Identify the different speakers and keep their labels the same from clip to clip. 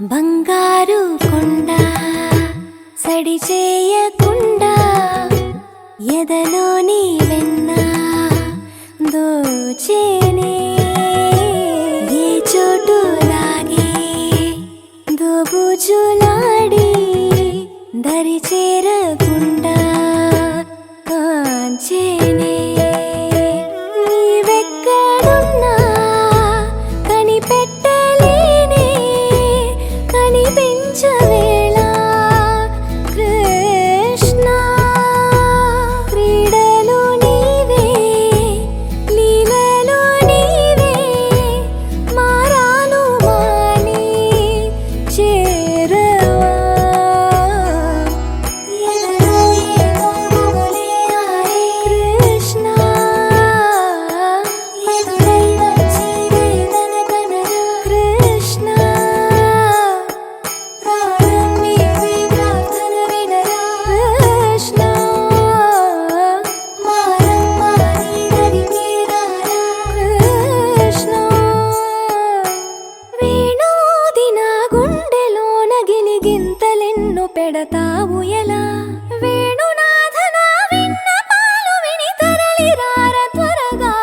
Speaker 1: బంగారు కొండ సడి చేయకుండా ఎదలోని వెన్న దోచేనే ఏ చోటు లాగే దోబుజులాడి దరి చేరకుండా కాంచేనే నీవెక్కడున్నా కనిపెట్టలేనే కనిపించవేళ కృష్ణ క్రీడలు నీవే లీలలు నీవే మారాను మాని చేరవా ఎదలో ఏదో మొగలే ఆరే కృష్ణ ఎదురై వచ్చి వేదన కనరా కృష్ణ ప్రాణం నీవే ప్రార్థన వినరా కృష్ణ మారమ్మా నీ దరికి రారా కృష్ణ వేణోది నా గుండెలోన గిలిగింతలెన్ను పెడతావు ఎలా వేణునాథ నా విన్నపాలు విని తరలి రార త్వరగా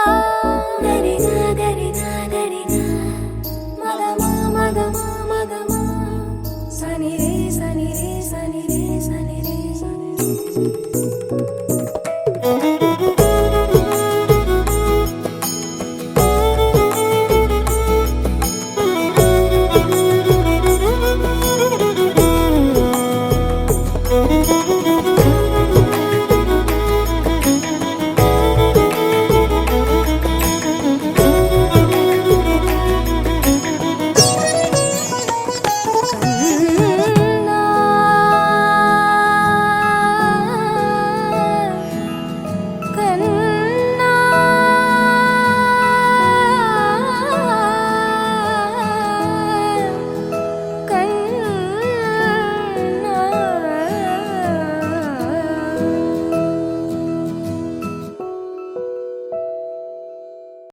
Speaker 1: గరిగా గరిగా గరిగా మగమా మగమా మగమా సని రే సని రే సని రే సని రే సని